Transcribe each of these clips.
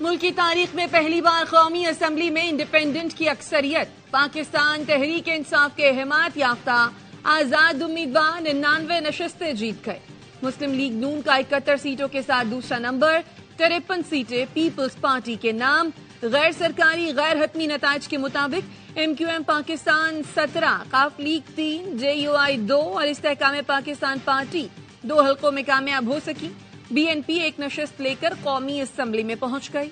ملک کی تاریخ میں پہلی بار قومی اسمبلی میں انڈیپینڈنٹ کی اکثریت. پاکستان تحریک انصاف کے حمایت یافتہ آزاد امیدوار 99 نشستیں جیت گئے. مسلم لیگ نون کا 71 سیٹوں کے ساتھ دوسرا نمبر. 53 سیٹیں پیپلز پارٹی کے نام. غیر سرکاری غیر حتمی نتائج کے مطابق ایم کیو ایم پاکستان 17, قاف لیگ 3, جے یو آئی 2 اور استحکام پاکستان پارٹی 2 حلقوں میں کامیاب ہو سکی. بی این پی 1 نشست لے کر قومی اسمبلی میں پہنچ گئی.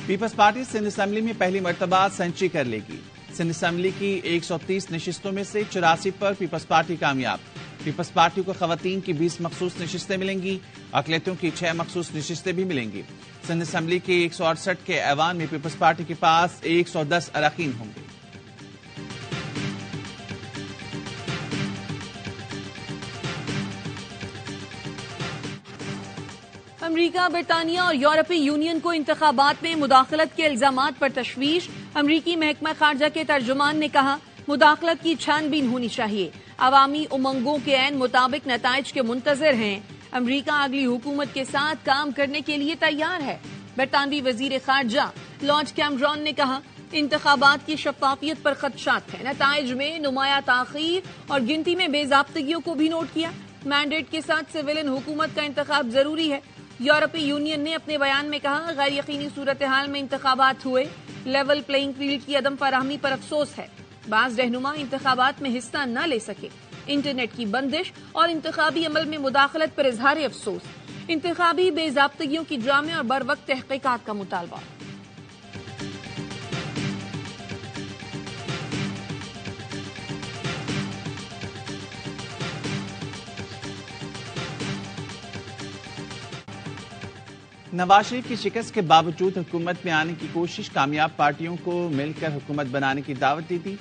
پیپلز پارٹی سندھ اسمبلی میں پہلی مرتبہ سینچری کر لے گی. سندھ اسمبلی کی 130 نشستوں میں سے 84 پر پیپلز پارٹی کامیاب. پیپلز پارٹی کو خواتین کی 20 مخصوص نشستیں ملیں گی. اقلیتوں کی 6 مخصوص نشستیں بھی ملیں گی. سندھ اسمبلی کے 168 کے ایوان میں پیپلز پارٹی کے پاس 110 اراکین ہوں گے. امریکہ، برطانیہ اور یورپی یونین کو انتخابات میں مداخلت کے الزامات پر تشویش. امریکی محکمہ خارجہ کے ترجمان نے کہا مداخلت کی چھان بین ہونی چاہیے. عوامی امنگوں کے عین مطابق نتائج کے منتظر ہیں. امریکہ اگلی حکومت کے ساتھ کام کرنے کے لیے تیار ہے. برطانوی وزیر خارجہ لارڈ کیمرون نے کہا انتخابات کی شفافیت پر خدشات ہیں. نتائج میں نمایاں تاخیر اور گنتی میں بے ضابطگیوں کو بھی نوٹ کیا. مینڈیٹ کے ساتھ سویلین حکومت کا انتخاب ضروری ہے. یورپی یونین نے اپنے بیان میں کہا غیر یقینی صورتحال میں انتخابات ہوئے. لیول پلئنگ فیلڈ کی عدم فراہمی پر افسوس ہے. بعض رہنما انتخابات میں حصہ نہ لے سکے. انٹرنیٹ کی بندش اور انتخابی عمل میں مداخلت پر اظہار افسوس. انتخابی بے ضابطگیوں کی جامع اور بروقت تحقیقات کا مطالبہ. نواز شریف کی شکست کے باوجود حکومت میں آنے کی کوشش. کامیاب پارٹیوں کو مل کر حکومت بنانے کی دعوت دی تھی.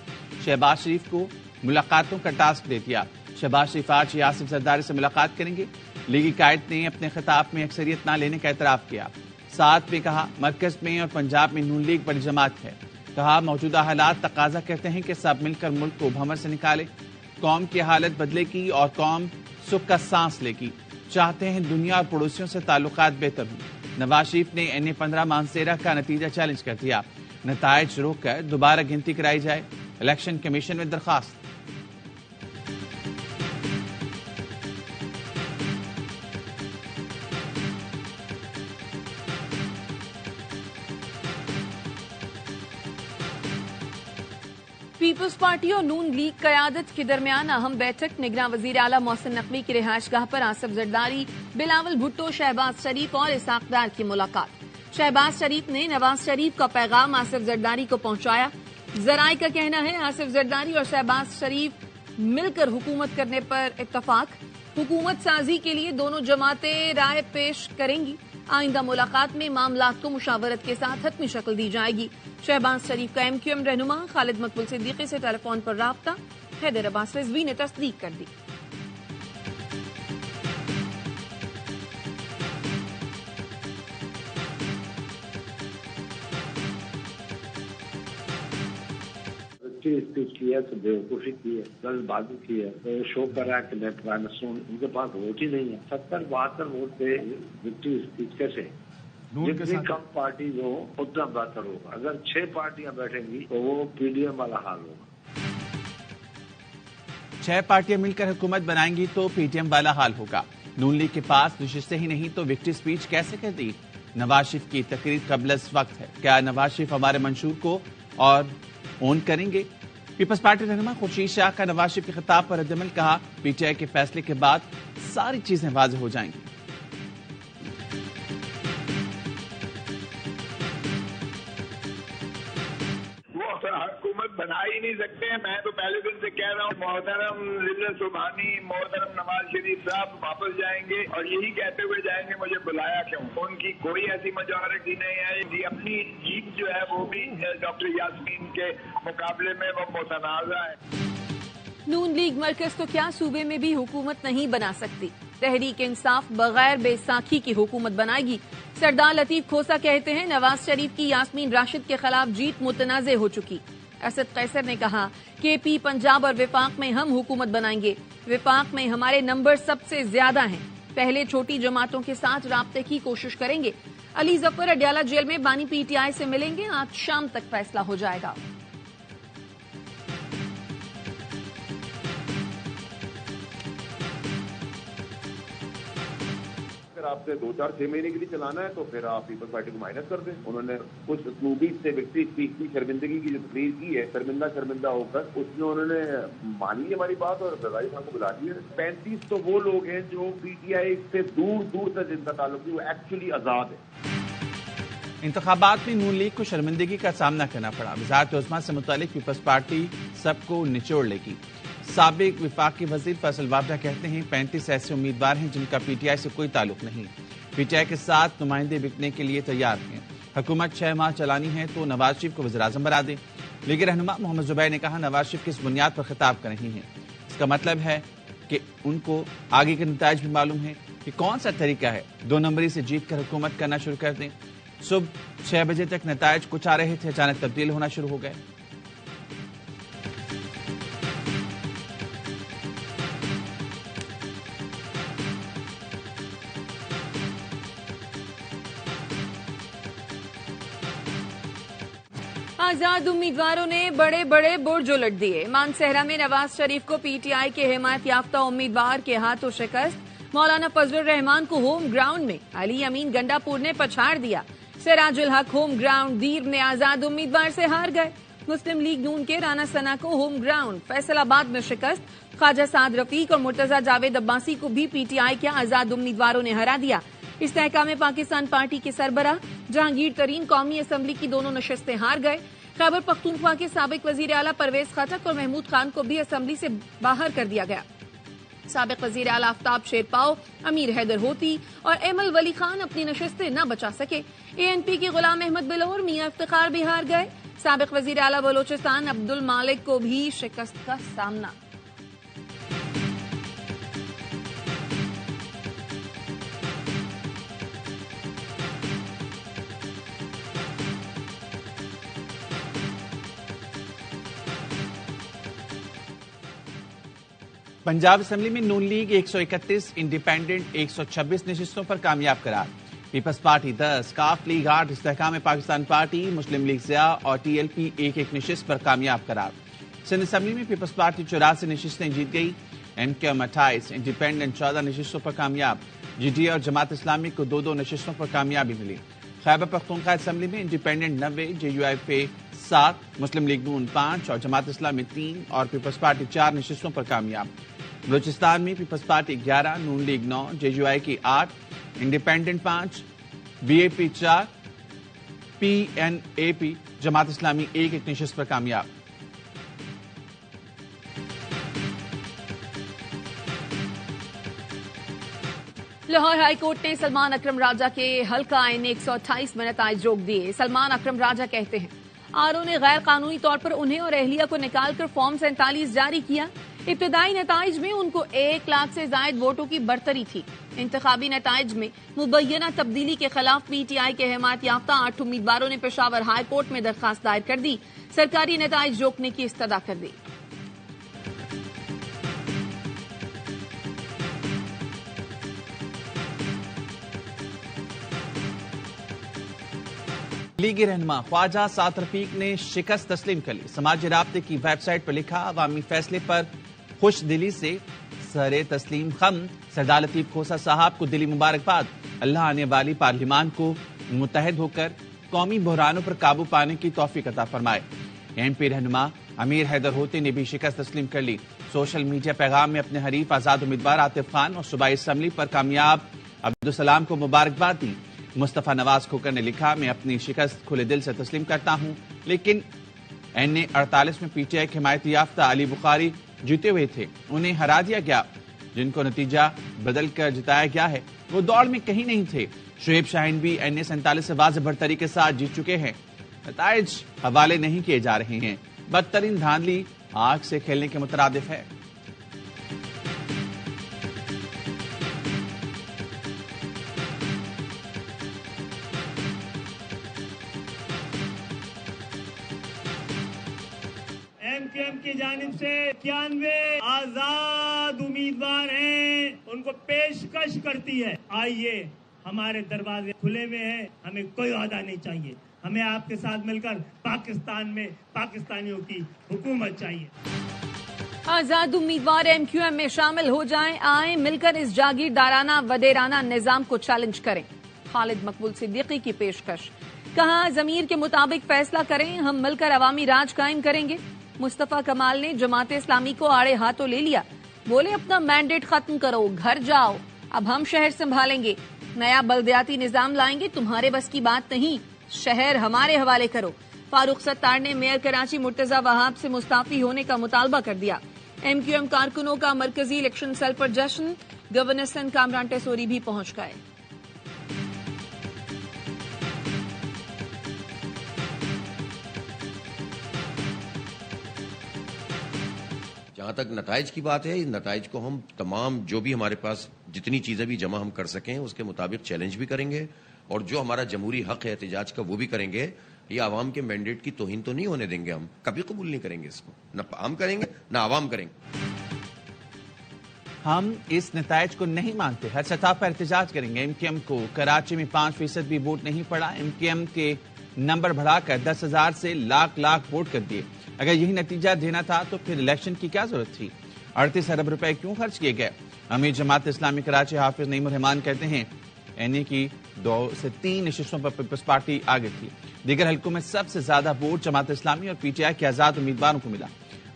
شہباز شریف کو ملاقاتوں کا ٹاسک دے دیا. شہباز شریف آج آصف زرداری سے ملاقات کریں گے. لیگی قائد نے اپنے خطاب میں اکثریت نہ لینے کا اعتراف کیا. ساتھ میں کہا مرکز میں اور پنجاب میں نون لیگ بڑی جماعت ہے. کہا موجودہ حالات تقاضا کرتے ہیں کہ سب مل کر ملک کو بھنور سے نکالے. قوم کی حالت بدلے گی اور قوم سکھ کا سانس لے گی. چاہتے ہیں دنیا اور پڑوسیوں سے تعلقات بہتر ہوں. نواز شریف نے NA-15 مانسیرا کا نتیجہ چیلنج کر دیا. نتائج روک کر دوبارہ گنتی کرائی جائے. الیکشن کمیشن میں درخواست. پیپلز پارٹی اور نون لیگ قیادت کے درمیان اہم بیٹھک. نگراں وزیر اعلیٰ محسن نقوی کی رہائش گاہ پر آصف زرداری، بلاول بھٹو، شہباز شریف اور اسحاق ڈار کی ملاقات. شہباز شریف نے نواز شریف کا پیغام آصف زرداری کو پہنچایا. ذرائع کا کہنا ہے آصف زرداری اور شہباز شریف مل کر حکومت کرنے پر اتفاق. حکومت سازی کے لیے دونوں جماعتیں رائے پیش کریں گی. آئندہ ملاقات میں معاملات کو مشاورت کے ساتھ حتمی شکل دی جائے گی. شہباز شریف کا ایم کیو ایم رہنما خالد مقبول صدیقی سے ٹیلی فون پر رابطہ. حیدر عباس رضوی نے تصدیق کر دی. اسپیچ کی ہے تو بیوقوفی کی ہے، جلد بازی کی ہے. تو شو کر رہا ہے کہ میں پرائم منسٹر ہوں. ان کے پاس ووٹ ہی نہیں ہے. 70-72 ووٹ پہ وکٹری اسپیچ کیسے؟ جتنی کم پارٹی ہو اتنا بہتر ہوگا. اگر 6 پارٹیاں بیٹھیں گی تو وہ PDM والا حال ہوگا. 6 پارٹیاں مل کر حکومت بنائیں گی تو PDM والا حال ہوگا. نون لیگ کے پاس نشستیں ہی نہیں تو وکٹری اسپیچ کیسے کر دی؟ نواز شریف کی تقریر قبل از وقت ہے. کیا نواز شریف ہمارے منشور کو اور اون کریں گے؟ پیپلز پارٹی رہنما خورشید شاہ کا نواز شریف کے خطاب پر رد عمل. کہا PTI کے فیصلے کے بعد ساری چیزیں واضح ہو جائیں گی. حکومت بنا ہی نہیں سکتے ہیں. میں تو پہلے دن سے کہہ رہا ہوں محترم ضلع سبحانی، محترم نواز شریف صاحب واپس جائیں گے اور یہی کہتے ہوئے جائیں گے مجھے بلایا کیوں. ان کی کوئی ایسی میجورٹی نہیں ہے. جی اپنی جیت جو ہے وہ بھی ڈاکٹر یاسمین کے مقابلے میں وہ متنازع ہے. نون لیگ مرکز تو کیا صوبے میں بھی حکومت نہیں بنا سکتی. تحریک انصاف بغیر بے ساکھی کی حکومت بنائے گی. سردار لطیف کھوسا کہتے ہیں نواز شریف کی یاسمین راشد کے خلاف جیت متنازع ہو چکی. اسد قیصر نے کہا KP پنجاب اور وفاق میں ہم حکومت بنائیں گے. وفاق میں ہمارے نمبر سب سے زیادہ ہیں. पहले छोटी जमातों के साथ राब्ते की कोशिश करेंगे। अली जफर अडयाला जेल में बानी पीटीआई से मिलेंगे, आज शाम तक फैसला हो जाएगा। अगर आपसे 2-4-6 महीने के लिए चलाना है तो फिर आप पीपल्स पार्टी को माइनस कर दें। उन्होंने कुछ उसलूबी से व्यक्ति की शर्मिंदगी की जो तकरीर की है, शर्मिंदा होकर, उसमें उन्होंने मानी हमारी बात और रजाई खान को बुला दिया। 35 तो वो लोग हैं जो पीटीआई से दूर तक जिनका ताल्लुक है वो एक्चुअली आजाद है। इंतखाबात में नून लीग को शर्मिंदगी का सामना करना पड़ा। वज़ारत उज़्मा से मुतालिक पीपल्स पार्टी सबको निचोड़ लेगी। साबिक विफाकी वजीर फैसल वाबरा कहते हैं 35 ऐसे उम्मीदवार हैं जिनका पीटीआई से कोई ताल्लुक नहीं। पीटीआई के साथ नुमाइंदे बिकने के लिए तैयार हैं। हुकूमत 6 माह चलानी है तो नवाज शरीफ को वज़ीर-ए-आज़म बना दे। लीग रहनुमा मोहम्मद जुबैर ने कहा नवाज शरीफ किस बुनियाद पर खिताब कर रही हैं। इसका मतलब है कि उनको आगे के नताइज भी मालूम है कि कौन सा तरीका है 2 नंबरी से जीत कर हुकूमत करना शुरू कर दें। सुबह 6 बजे तक नताइज कुछ आ रहे थे, अचानक तब्दील होना शुरू हो गए। आजाद उम्मीदवारों ने बड़े बड़े बुर्ज उलट दिए। मानसहरा में नवाज शरीफ को पीटीआई के हिमायत याफ्ता उम्मीदवार के हाथों शिकस्त। मौलाना फजलुर रहमान को होम ग्राउंड में अली अमीन गंडापुर ने पछाड़ दिया। सिराजुल हक होम ग्राउंड दीर में आजाद उम्मीदवार से हार गए। मुस्लिम लीग नून के राना सना को होम ग्राउंड फैसलाबाद में शिकस्त। ख्वाजा साद रफीक और मुर्तजा जावेद अब्बासी को भी पीटीआई के आजाद उम्मीदवारों ने हरा दिया। इस्तेहकाम पाकिस्तान पार्टी के सरबराह जहांगीर तरीन कौमी असम्बली की दोनों नशस्तें हार गए। खैबर पख्तूनख्वा के साबिक वजीर आला परवेज खटक और महमूद खान को भी असम्बली से बाहर कर दिया गया। साबिक वजीर आला आफ्ताब शेरपाओ, अमीर हैदर होती और एमल वली खान अपनी नशस्तें न बचा सके। एएनपी के गुलाम अहमद बिलोर, मियां इफ्तिखार भी हार गए। साबिक वजीर आला बलोचिस्तान अब्दुल मालिक को भी शिकस्त का सामना। पंजाब असेंबली में नून लीग 131, इंडिपेंडेंट 126 नशिस्तों पर कामयाब करार। पीपल्स पार्टी 10, काफ लीग 8, इस्तेहकाम पाकिस्तान पार्टी, मुस्लिम लीग ज़िया और टीएलपी 1-1 नशिस्त पर कामयाब करार। सिंध असेंबली में पीपल्स पार्टी 84 नशिस्तें जीत गई। एमकेएम 28, इंडिपेंडेंट 14 नशिस्तों पर कामयाब। जीटीए और जमात इस्लामी को 2-2 नशिस्तों पर कामयाबी मिली। खैबर पख्तूनख्वा असेंबली में इंडिपेंडेंट 90, जेयूआईपी 7, मुस्लिम लीग नून 5 और जमात इस्लामी 3 और पीपल्स पार्टी 4 नशिस्तों पर कामयाब। बलूचिस्तान में पीपल्स पार्टी 11, नून लीग 9, जेयूआई की 8, इंडिपेंडेंट 5, बीएपी 4, पीएनएपी, जमात इस्लामी 1-1 नशिस्त पर कामयाब। लाहौर हाई कोर्ट ने सलमान अकरम राजा के हल्का आईन 128 में नताइज रोक दिए। सलमान अकरम राजा कहते हैं आरओ ने गैर कानूनी तौर पर उन्हें और अहलिया को निकालकर फॉर्म 47 जारी किया। इब्तदाई नताइज में उनको 1 लाख से जायद वोटों की बरतरी थी। इंतखाबी नताइज में मुबैना तब्दीली के खिलाफ पीटीआई के हिमायत याफ्ता 8 उम्मीदवारों ने पेशावर हाई कोर्ट में दरखास्त दायर कर दी। सरकारी नताइज रोकने की इस्तदा कर दी। लीगी रहनुमा ख्वाजा साद रफीक ने शिकस्त तस्लीम कर ली। समाजी राब्ते की वेबसाइट पर लिखा अवामी फैसले पर खुश दिली से सरे तस्लीम खम। सरदार लतीफ खोसा साहब को दिली मुबारकबाद। अल्लाह आने वाली पार्लिमान को मुत्तहिद होकर कौमी बहरानों पर काबू पाने की तौफीक अता फरमाए। एमपी रहनुमा अमीर हैदर होती ने भी शिकस्त तस्लीम कर ली। सोशल मीडिया पैगाम में अपने हरीफ आजाद उम्मीदवार आतिफ खान और सूबाई असम्बली पर कामयाब अब्दुल सलाम को मुबारकबाद दी। मुस्तफा नवाज खोकर ने लिखा मैं अपनी शिकस्त खुले दिल से तस्लीम करता हूं, लेकिन एनए 48 में पीटीआई के हिमायत याफ्ता अली बुखारी जीते हुए थे, उन्हें हरा दिया गया। जिनको नतीजा बदल कर जिताया गया है वो दौड़ में कहीं नहीं थे। शुएब शाहीन भी एनए 47 से वाज़ेह बढ़तरी के साथ जीत चुके हैं। नताइज हवाले नहीं किए जा रहे हैं। बदतरीन धांधली आग से खेलने के मुतरादिफ है। MQM की जानिब से 91 आजाद उम्मीदवार हैं, उनको पेशकश करती है। आइए, हमारे दरवाजे खुले हुए हैं, हमें कोई वादा नहीं चाहिए, हमें आपके साथ मिलकर पाकिस्तान में पाकिस्तानियों की हुकूमत चाहिए। आजाद उम्मीदवार MQM में शामिल हो जाएं, आए मिलकर इस जागीरदाराना वडेराना निजाम को चैलेंज करें। खालिद मकबूल सिद्दीकी की पेशकश। कहा, जमीर के मुताबिक फैसला करें, हम मिलकर अवामी राज कायम करेंगे। मुस्तफा कमाल ने जमात इस्लामी को आड़े हाथों ले लिया, बोले अपना मैंडेट खत्म करो, घर जाओ, अब हम शहर संभालेंगे, नया बल्दियाती निजाम लाएंगे, तुम्हारे बस की बात नहीं, शहर हमारे हवाले करो। फारूक सत्तार ने मेयर कराची मुर्तजा वहाब से मुस्ताफी होने का मुतालबा कर दिया। MQM कारकुनों का मरकजी इलेक्शन सेल पर जश्न, गवर्नर सिंध कामरान टेसोरी भी पहुंच गए। जहाँ तक नताइज की बात है, इन नताइज को हम तमाम जो भी हमारे पास जितनी चीजें भी जमा हम कर सकें उसके मुताबिक चैलेंज भी करेंगे, और जो हमारा जमहूरी हक है एहतजाज का वो भी करेंगे। ये आवाम के मैंडेट की तौहीन तो नहीं होने देंगे, हम कभी कबूल नहीं करेंगे इसको, न हम करेंगे न आवाम करेंगे। हम इस नताइज को नहीं मानते, हर सतह पर एहतजाज करेंगे। MQM को कराची में 5% भी वोट नहीं पड़ा। MQM के नंबर बढ़ाकर 10,000 से लाख वोट कर दिए। अगर यही नतीजा देना था तो फिर इलेक्शन की क्या जरूरत थी? 38 अरब रुपए क्यों खर्च किए गए? अमीर जमात इस्लामी कराची हाफिज नईमुर रहमान कहते हैं NA की 2 से 3 नशिस्तों पर पीपल्स पार्टी आगे थी। दीगर हल्कों में सबसे ज्यादा वोट जमात इस्लामी और PTI के आजाद उम्मीदवारों को मिला।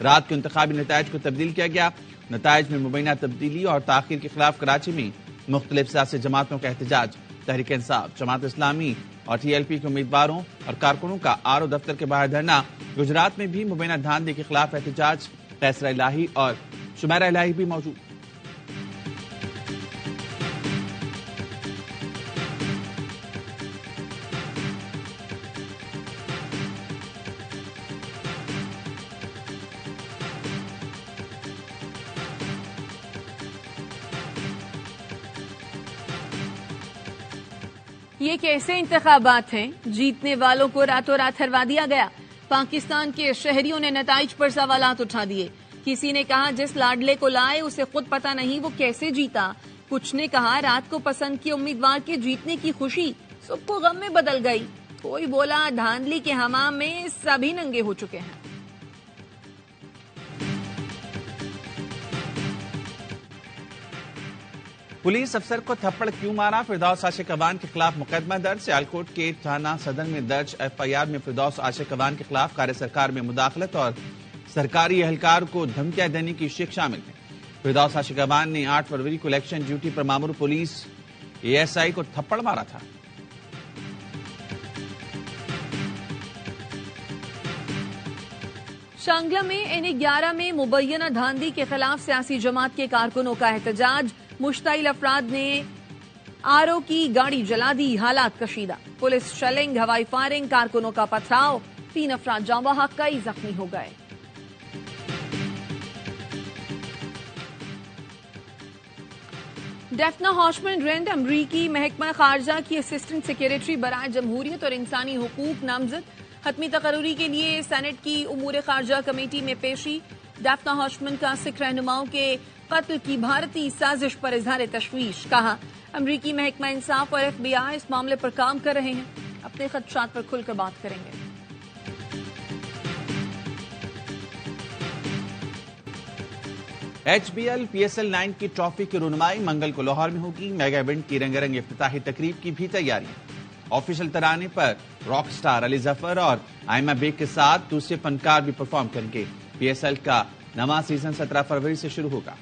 रात के इंतखाबी नताइज को तब्दील किया गया। नताइज में मुबैना तब्दीली और ताखीर के खिलाफ कराची में मुख्तलिफ सियासी जमातों का एहतजाज। तहरीक इंसाफ, जमात इस्लामी और TLP के उम्मीदवारों और कारकुनों का RO दफ्तर के बाहर धरना। गुजरात में भी मुबैना धांधली के खिलाफ एहतजाज। फैसला इलाही और शुमारा इलाही भी मौजूद। ये कैसे इंतखाबात हैं? जीतने वालों को रातों रात हरवा दिया गया। पाकिस्तान के शहरियों ने नताइज पर सवालात उठा दिए। किसी ने कहा जिस लाडले को लाए उसे खुद पता नहीं वो कैसे जीता। कुछ ने कहा रात को पसंद किए उम्मीदवार के जीतने की खुशी सुबह को गम में बदल गई। कोई बोला धांधली के हमाम में सभी नंगे हो चुके हैं। पुलिस अफसर को थप्पड़ क्यों मारा? फिरदौस आशिक अवान के खिलाफ मुकदमा दर्ज। सियालकोट के थाना सदर में दर्ज FIR में फिरदौस आशिक अवान के खिलाफ कार्य सरकार में मुदाखलत और सरकारी एहलकार को धमकियां देने की शिक शामिल है। फिरदौस आशिक अवान ने 8 फरवरी को इलेक्शन ड्यूटी पर मामूर पुलिस ASI को थप्पड़ मारा था। शांगला में NA11 में मुबैना धांधली के खिलाफ सियासी जमात के कारकुनों का एहतजाज। मुश्ताइल अफराद ने RO की गाड़ी जला दी, हालात कशीदा। पुलिस शेलिंग, हवाई फायरिंग, कारकुनों का पथराव, 3 अफराद जाँ बहक, कई जख्मी हो गए। डेफना हॉशमैन रेंड अमरीकी महकमा खारजा की असिस्टेंट सेक्रेटरी बराए जमहूरियत और इंसानी हुकूक नामजद। हतमी तकर्री के लिए सेनेट की उमूर खारजा कमेटी में पेशी। डेफना हॉशमैन का सिख रहनुमाओं के कत्ल की भारतीय साजिश पर इजहार तशवीश। कहा अमरीकी महकमा इंसाफ और FBI इस मामले पर काम कर रहे हैं, अपने खदशात पर खुलकर बात करेंगे। HBL PSL 9 की ट्रॉफी की रुनुमाई मंगल को लाहौर में होगी। मेगा इवेंट की रंगारंग इफ्तिताही तकरीब की भी तैयारी। ऑफिशियल तराने पर रॉक स्टार अली जफर और आयमा बेग के साथ दूसरे फनकार भी परफॉर्म करेंगे। PSL का नवा सीजन 17 फरवरी से शुरू होगा।